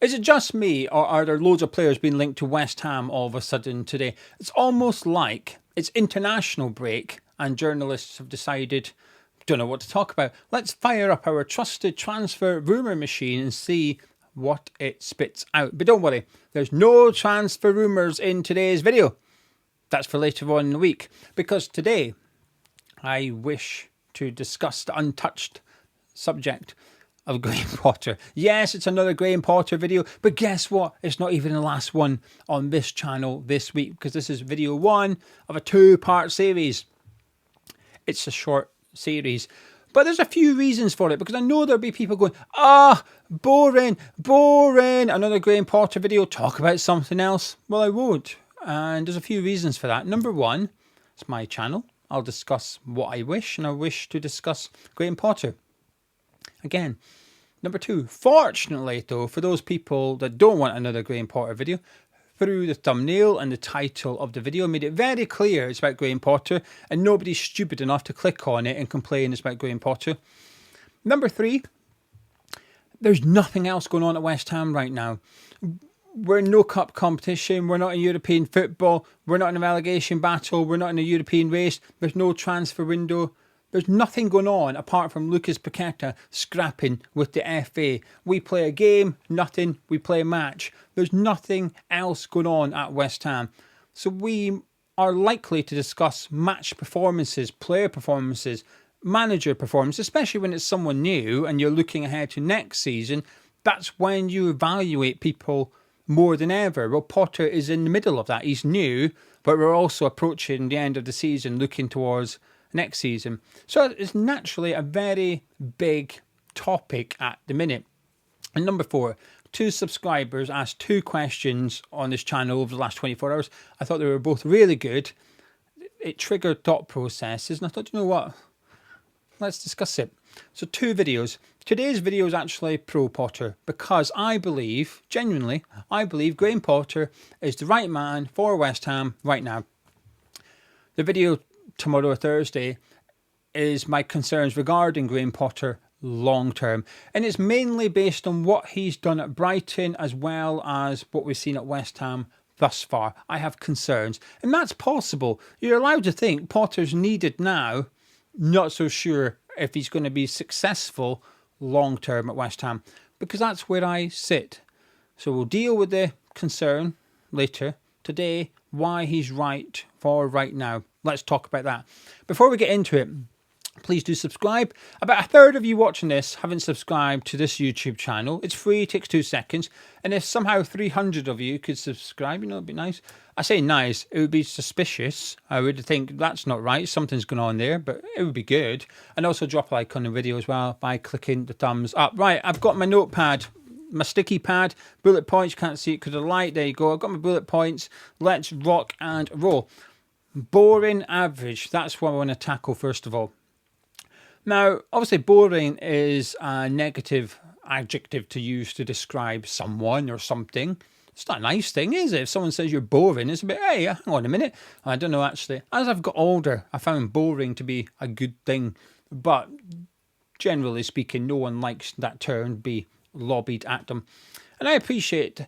Is it just me, or are there loads of players being linked to West Ham all of a sudden today? It's almost like it's international break and journalists have decided, don't know what to talk about. Let's fire up our trusted transfer rumour machine and see what it spits out. But don't worry, there's no transfer rumours in today's video. That's for later on in the week, because today I wish to discuss the untouched subject of Graham Potter. Yes, it's another Graham Potter video, but guess what? It's not even the last one on this channel this week, because this is video 1 of a 2-part series. It's a short series, but there's a few reasons for it, because I know there'll be people going, boring, another Graham Potter video, talk about something else. Well, I won't, and there's a few reasons for that. Number one, it's my channel. I'll discuss what I wish, and I wish to discuss Graham Potter. Again, number two, fortunately though, for those people that don't want another Graham Potter video, through the thumbnail and the title of the video, made it very clear it's about Graham Potter, and nobody's stupid enough to click on it and complain it's about Graham Potter. Number three, there's nothing else going on at West Ham right now. We're in no cup competition, we're not in European football, we're not in a relegation battle, we're not in a European race, there's no transfer window. There's nothing going on apart from Lucas Paqueta scrapping with the FA. We play a game, nothing. We play a match. There's nothing else going on at West Ham. So we are likely to discuss match performances, player performances, manager performances, especially when it's someone new and you're looking ahead to next season. That's when you evaluate people more than ever. Well, Potter is in the middle of that. He's new, but we're also approaching the end of the season, looking towards next season. So it's naturally a very big topic at the minute. And number four, 2 subscribers asked 2 questions on this channel over the last 24 hours. I thought they were both really good. It triggered thought processes, and I thought, you know what? Let's discuss it. So 2 videos. Today's video is actually pro Potter, because I believe, genuinely, I believe Graham Potter is the right man for West Ham right now. The video tomorrow or Thursday is my concerns regarding Graham Potter long term, and it's mainly based on what he's done at Brighton as well as what we've seen at West Ham thus far. I have concerns, and that's possible. You're allowed to think Potter's needed now, not so sure if he's going to be successful long term at West Ham, because that's where I sit. So we'll deal with the concern later. Today, why he's right for right now. Let's talk about that. Before we get into it, please do subscribe. About a third of you watching this haven't subscribed to this YouTube channel. It's free, it takes 2 seconds. And if somehow 300 of you could subscribe, you know, it'd be nice. I say nice, it would be suspicious. I would think that's not right, something's going on there, but it would be good. And also drop a like on the video as well by clicking the thumbs up. Right, I've got my notepad, my sticky pad, bullet points. You can't see it because of the light. There you go. I've got my bullet points. Let's rock and roll. Boring, average. That's what I want to tackle first of all. Now, obviously, boring is a negative adjective to use to describe someone or something. It's not a nice thing, is it? If someone says you're boring, it's a bit, hey, hang on a minute. I don't know, actually. As I've got older, I found boring to be a good thing. But generally speaking, no one likes that term be lobbied at them. And I appreciate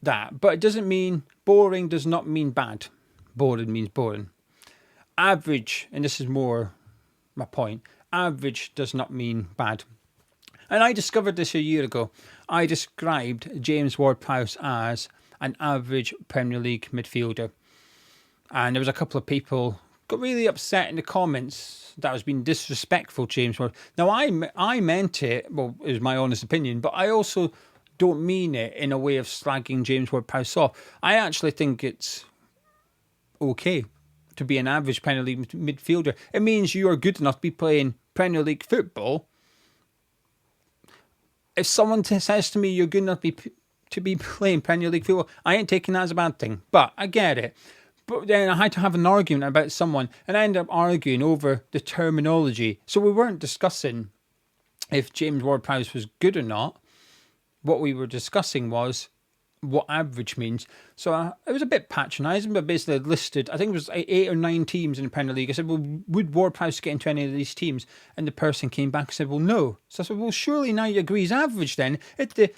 that, but it doesn't mean, boring does not mean bad. Boring means boring. Average, and this is more my point, average does not mean bad. And I discovered this a year ago. I described James Ward-Prowse as an average Premier League midfielder. And there was a couple of people got really upset in the comments that I was being disrespectful to James Ward. Now, I meant it, well, it was my honest opinion, but I also don't mean it in a way of slagging James Ward-Prowse off. I actually think it's okay to be an average Premier League midfielder. It means you are good enough to be playing Premier League football. If someone says to me you're good enough to be playing Premier League football, I ain't taking that as a bad thing. But I get it. But then I had to have an argument about someone, and I ended up arguing over the terminology. So we weren't discussing if James Ward-Prowse was good or not. What we were discussing was what average means. So it was a bit patronising, but basically listed, I think it was 8 or 9 teams in the Premier League. I said, well, would Ward-Prowse get into any of these teams? And the person came back and said, well, no. So I said, well, surely now you agree he's average then. If the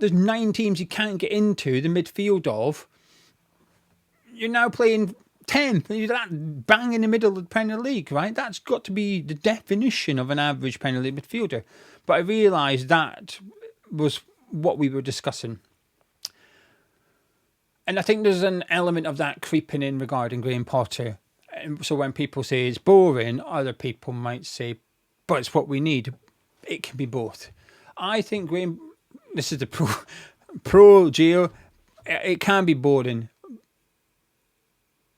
there's 9 teams you can't get into the midfield of. You're now playing 10th. You're that bang in the middle of the Premier League, right? That's got to be the definition of an average Premier League midfielder. But I realised that was what we were discussing. And I think there's an element of that creeping in regarding Graham Potter. And so when people say it's boring, other people might say, but it's what we need. It can be both. I think Graham, this is the pro Geo, it can be boring.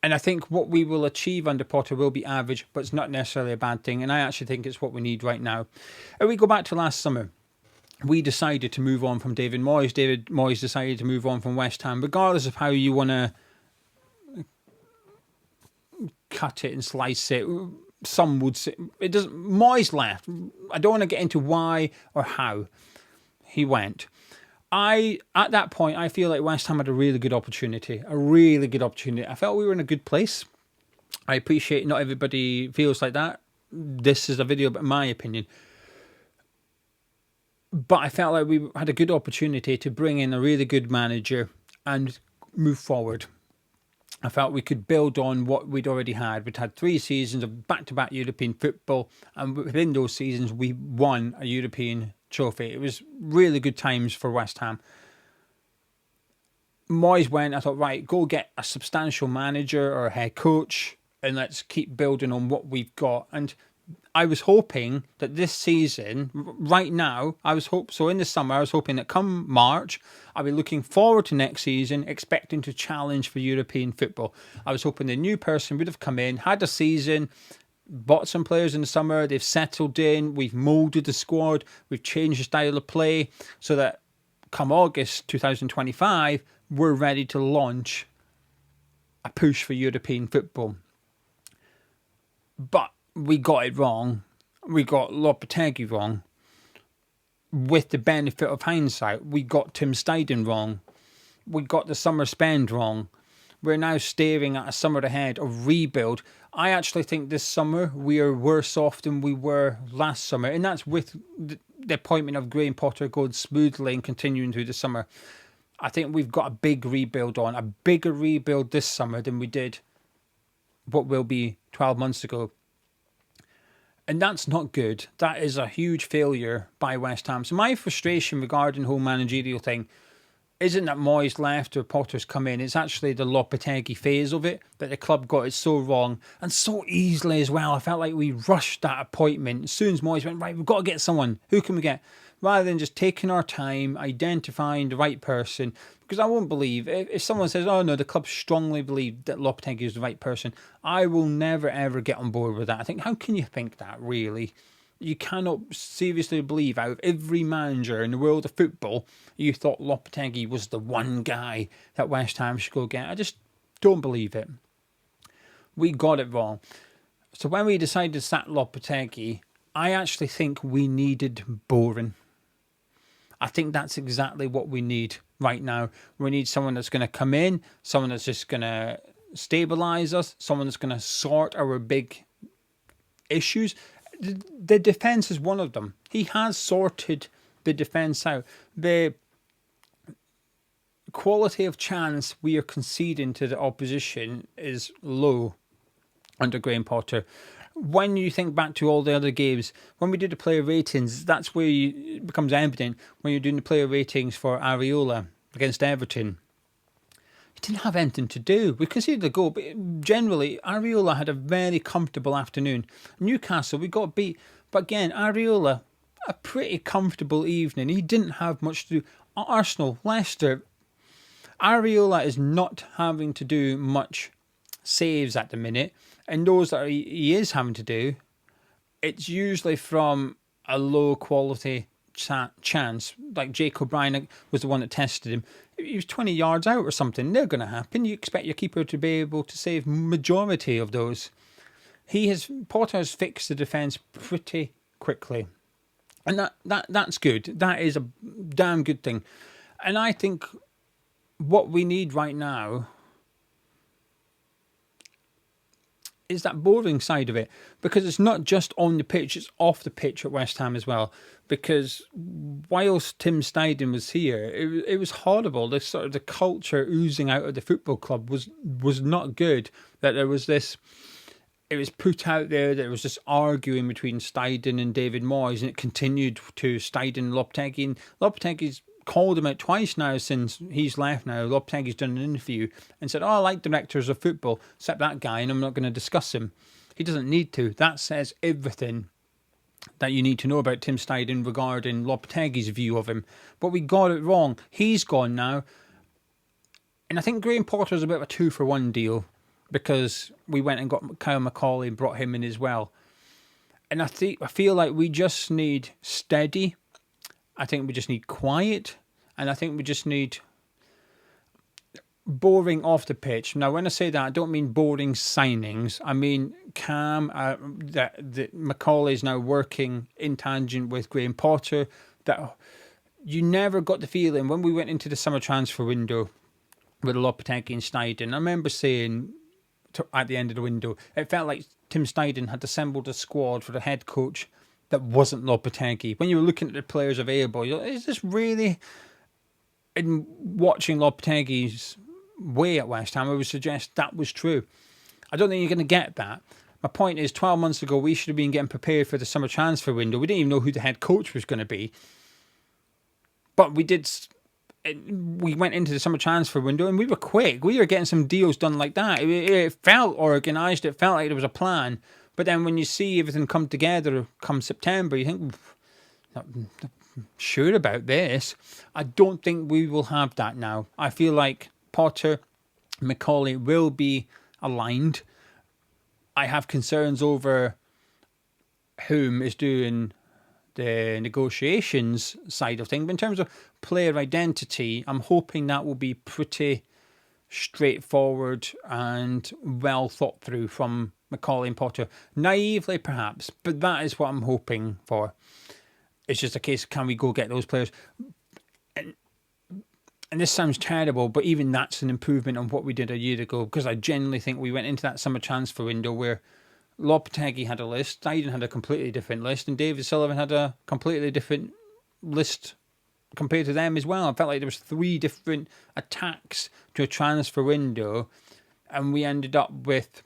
And I think what we will achieve under Potter will be average, but it's not necessarily a bad thing. And I actually think it's what we need right now. And we go back to last summer. We decided to move on from David Moyes. David Moyes decided to move on from West Ham, regardless of how you want to cut it and slice it. Some would say it doesn't. Moyes left. I don't want to get into why or how he went. At that point, I feel like West Ham had a really good opportunity. I felt we were in a good place. I appreciate not everybody feels like that. This is a video about my opinion. But I felt like we had a good opportunity to bring in a really good manager and move forward. I felt we could build on what we'd already had. We'd had 3 seasons of back-to-back European football, and within those seasons, we won a European trophy. It was really good times for West Ham. Moyes went, I thought, right, go get a substantial manager or a head coach, and let's keep building on what we've got. And I was hoping that this season, right now, so in the summer, I was hoping that come March, I'll be looking forward to next season, expecting to challenge for European football. I was hoping the new person would have come in, had a season, bought some players in the summer, they've settled in, we've moulded the squad, we've changed the style of play, so that come August 2025, we're ready to launch a push for European football. But we got it wrong. We got Lopetegui wrong. With the benefit of hindsight, we got Tim Steidten wrong. We got the summer spend wrong. We're now staring at a summer ahead of rebuild. I actually think this summer we are worse off than we were last summer. And that's with the appointment of Graham Potter going smoothly and continuing through the summer. I think we've got a big rebuild on. A bigger rebuild this summer than we did what will be 12 months ago. And that's not good. That is a huge failure by West Ham. So my frustration regarding the whole managerial thing isn't that Moyes left or Potter's come in. It's actually the Lopetegui phase of it, that the club got it so wrong and so easily as well. I felt like we rushed that appointment. As soon as Moyes went, right, we've got to get someone. Who can we get? Rather than just taking our time, identifying the right person. Because I won't believe, if someone says, oh no, the club strongly believe that Lopetegui is the right person, I will never ever get on board with that. I think, how can you think that, really? You cannot seriously believe out of every manager in the world of football, you thought Lopetegui was the one guy that West Ham should go get. I just don't believe it. We got it wrong. So when we decided to sack Lopetegui, I actually think we needed boring. I think that's exactly what we need right now. We need someone that's going to come in, someone that's just going to stabilise us, someone that's going to sort our big issues. The defence is one of them. He has sorted the defence out. The quality of chance we are conceding to the opposition is low under Graham Potter. When you think back to all the other games, when we did the player ratings, that's where it becomes evident when you're doing the player ratings for Areola against Everton. He didn't have anything to do. We conceded the goal, but generally, Areola had a very comfortable afternoon. Newcastle, we got beat. But again, Areola, a pretty comfortable evening. He didn't have much to do. Arsenal, Leicester, Areola is not having to do much saves at the minute. And those that he is having to do, it's usually from a low quality chance. Like Jake O'Brien was the one that tested him. He was 20 yards out or something. They're going to happen. You expect your keeper to be able to save majority of those. Potter has fixed the defence pretty quickly. And that's good. That is a damn good thing. And I think what we need right now is that boring side of it, because it's not just on the pitch, it's off the pitch at West Ham as well. because whilst Tim Steidten was here, it was horrible. This sort of the culture oozing out of the football club was not good. That there was this, it was put out there that there was this arguing between Steidten and David Moyes, and it continued to Steidten and Lopetegui. And Lopetegui's called him out twice now since he's left now. Lopetegui's done an interview and said, I like directors of football, except that guy, and I'm not going to discuss him. He doesn't need to. That says everything that you need to know about Tim Steidten regarding Lopetegui's view of him. But we got it wrong. He's gone now. And I think Graham Potter's a bit of a 2-for-1 deal, because we went and got Kyle McCauley and brought him in as well. And I feel like we just need steady. I think we just need quiet. And I think we just need boring off the pitch. Now, when I say that, I don't mean boring signings. I mean calm. That McCauley is now working in tangent with Graham Potter. That you never got the feeling when we went into the summer transfer window with Lopetegui and Steidten. I remember saying at the end of the window, it felt like Tim Steidten had assembled a squad for the head coach that wasn't Lopetegui. When you were looking at the players available, you're like, is this really? In watching Lopetegui's way at West Ham, I would suggest that was true. I don't think you're going to get that. My point is, 12 months ago, we should have been getting prepared for the summer transfer window. We didn't even know who the head coach was going to be. But we did. We went into the summer transfer window and we were quick. We were getting some deals done like that. It felt organised. It felt like there was a plan. But then when you see everything come together come September, you think, not sure about this. I don't think we will have that now. I feel like Potter, McCauley will be aligned. I have concerns over whom is doing the negotiations side of things. But in terms of player identity, I'm hoping that will be pretty straightforward and well thought through from McCauley and Potter. Naively, perhaps, but that is what I'm hoping for. It's just a case of, can we go get those players? And this sounds terrible, but even that's an improvement on what we did a year ago, because I genuinely think we went into that summer transfer window where Lopetegui had a list, Steidten had a completely different list, and David Sullivan had a completely different list compared to them as well. I felt like there was 3 different attacks to a transfer window, and we ended up with,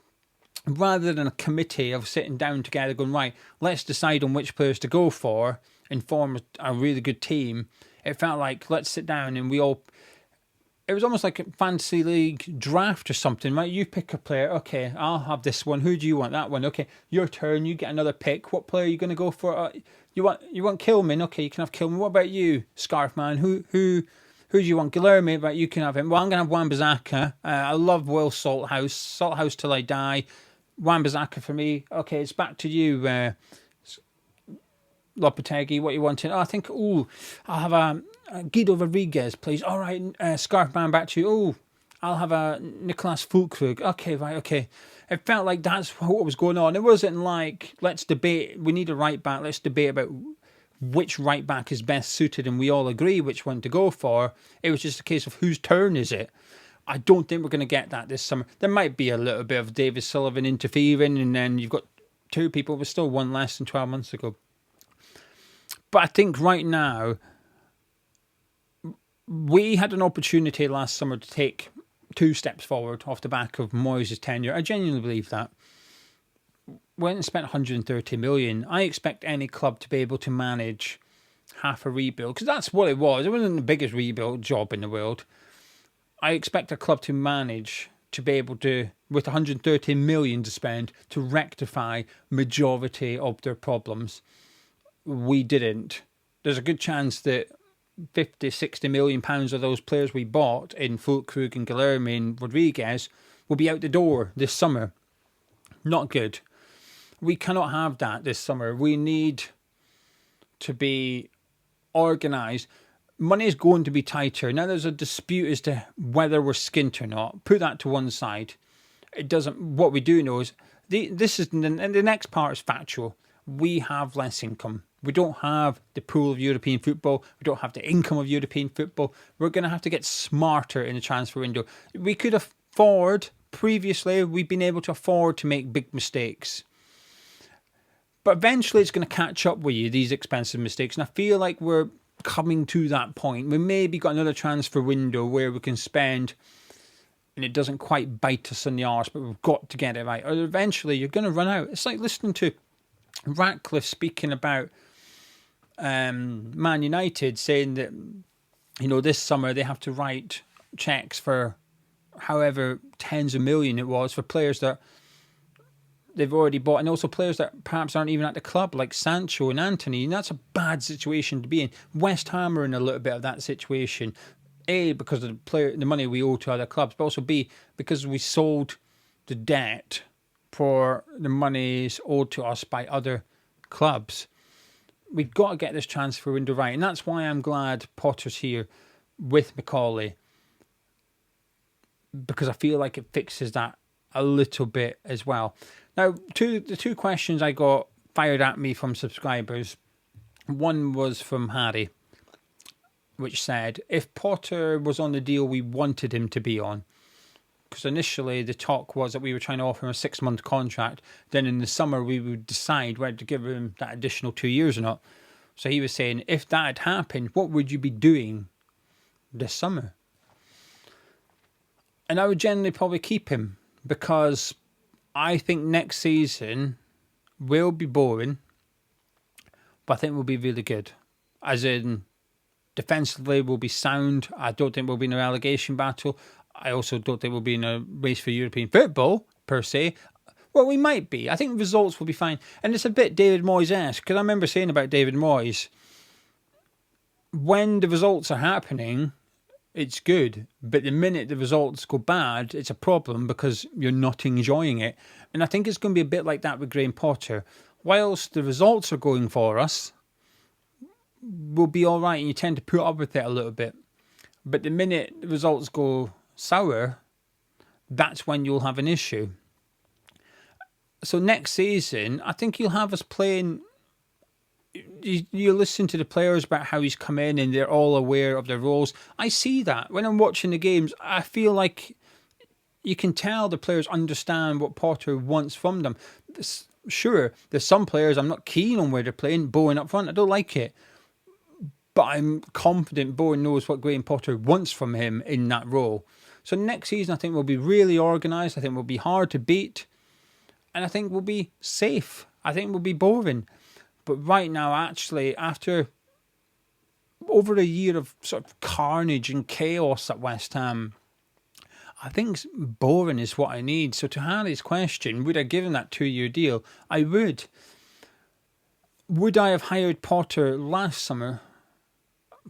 rather than a committee of sitting down together going, right, let's decide on which players to go for and form a really good team, it felt like, let's sit down and we all... It was almost like a fantasy league draft or something, right? You pick a player. Okay, I'll have this one. Who do you want? That one. Okay, your turn. You get another pick. What player are you going to go for? You want Kilman? Okay, you can have Kilman. What about you, Scarfman? Who do you want? Guilherme? Right, you can have him. Well, I'm going to have Wan-Bissaka. I love Will Salthouse. Salthouse till I die. Wan-Bissaka for me. Okay, it's back to you, Lopetegui. What you wanting? Oh, I think. I'll have a Guido Rodriguez, please. All right, Scarfman, back to you. Oh, I'll have a Nicolas Füllkrug. Okay, right, okay. It felt like that's what was going on. It wasn't like, let's debate, we need a right back, let's debate about which right back is best suited and we all agree which one to go for. It was just a case of whose turn is it. I don't think we're going to get that this summer. There might be a little bit of David Sullivan interfering, and then you've got 2 people, but still one less than 12 months ago. But I think right now, we had an opportunity last summer to take 2 steps forward off the back of Moyes' tenure. I genuinely believe that. Went and spent 130 million. I expect any club to be able to manage half a rebuild, because that's what it was. It wasn't the biggest rebuild job in the world. I expect a club to manage to be able to, with 130 million to spend, to rectify majority of their problems. We didn't. There's a good chance that 50, 60 million pounds of those players we bought in Füllkrug and Guilherme and Rodriguez will be out the door this summer. Not good. We cannot have that this summer. We need to be organised. Money is going to be tighter. Now there's a dispute as to whether we're skint or not. Put that to one side. It doesn't. What we do know is this is, and the next part is factual. We have less income. We don't have the pool of European football. We don't have the income of European football. We're going to have to get smarter in the transfer window. We could afford, previously, we've been able to afford to make big mistakes. But eventually it's going to catch up with you, these expensive mistakes. And I feel like we're coming to that point. We maybe got another transfer window where we can spend, and it doesn't quite bite us in the arse, but we've got to get it right. Or eventually you're going to run out. It's like listening to Ratcliffe speaking about Man United, saying that, this summer they have to write checks for however tens of million it was for players that they've already bought, and also players that perhaps aren't even at the club, like Sancho and Anthony. And that's a bad situation to be in. West Ham are in a little bit of that situation. A, because of the money we owe to other clubs, but also B, because we sold the debt for the monies owed to us by other clubs. We've got to get this transfer window right, and that's why I'm glad Potter's here with Macaulay, because I feel like it fixes that a little bit as well. Now, the two questions I got fired at me from subscribers. One was from Harry, which said, if Potter was on the deal we wanted him to be on, because initially the talk was that we were trying to offer him a 6-month contract, then in the summer we would decide whether to give him that additional 2 years or not. So he was saying, if that had happened, what would you be doing this summer? And I would generally probably keep him, because I think next season will be boring, but I think we'll be really good. As in, defensively we'll be sound. I don't think we'll be in a relegation battle. I also don't think we'll be in a race for European football, per se. Well, we might be. I think results will be fine. And it's a bit David Moyes-esque, because I remember saying about David Moyes, when the results are happening, it's good. But the minute the results go bad, it's a problem because you're not enjoying it. And I think it's going to be a bit like that with Graham Potter. Whilst the results are going for us, we'll be all right, and you tend to put up with it a little bit. But the minute the results go sour, that's when you'll have an issue. So next season, I think you'll have us playing. You listen to the players about how he's come in and they're all aware of their roles. I see that. When I'm watching the games, I feel like you can tell the players understand what Potter wants from them. Sure, there's some players I'm not keen on where they're playing. Bowen up front, I don't like it. But I'm confident Bowen knows what Graham Potter wants from him in that role. So next season, I think we'll be really organised. I think we'll be hard to beat. And I think we'll be safe. I think we'll be boring. But right now, actually, after over a year of sort of carnage and chaos at West Ham, I think boring is what I need. So to Harry's question, would I give him that 2-year deal? I would. Would I have hired Potter last summer,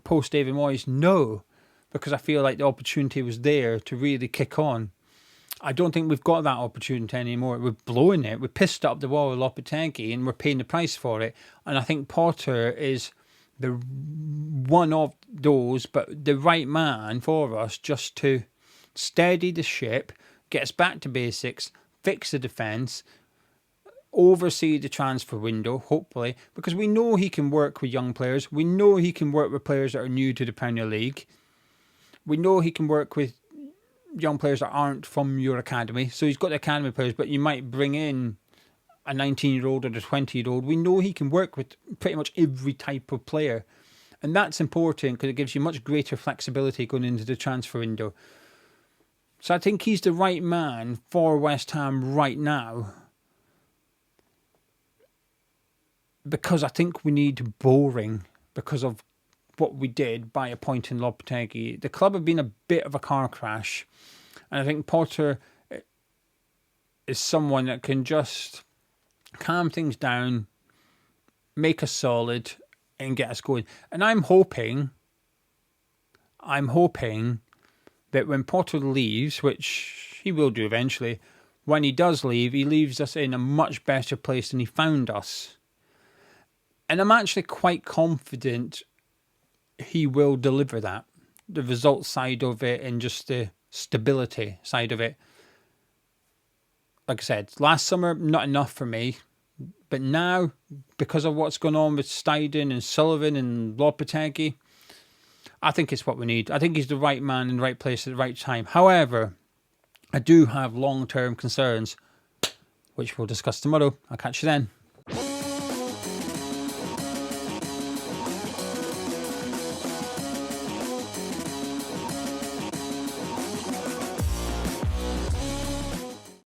post David Moyes? No, because I feel like the opportunity was there to really kick on. I don't think we've got that opportunity anymore. We're blowing it. We pissed up the wall with Lopetegui and we're paying the price for it. And I think Potter is the one of those, but the right man for us, just to steady the ship, get us back to basics, fix the defence, oversee the transfer window, hopefully, because we know he can work with young players. We know he can work with players that are new to the Premier League. We know he can work with young players that aren't from your academy. So he's got the academy players, but you might bring in a 19-year-old or a 20-year-old. We know he can work with pretty much every type of player. And that's important because it gives you much greater flexibility going into the transfer window. So I think he's the right man for West Ham right now, because I think we need boring because of what we did by appointing Lopetegui. The club have been a bit of a car crash, and I think Potter is someone that can just calm things down, make us solid, and get us going. And I'm hoping that when Potter leaves, which he will do eventually, when he does leave, he leaves us in a much better place than he found us. And I'm actually quite confident he will deliver that. The results side of it and just the stability side of it. Like I said, last summer, not enough for me. But now, because of what's going on with Steidten and Sullivan and Lopetegui, I think it's what we need. I think he's the right man in the right place at the right time. However, I do have long-term concerns, which we'll discuss tomorrow. I'll catch you then.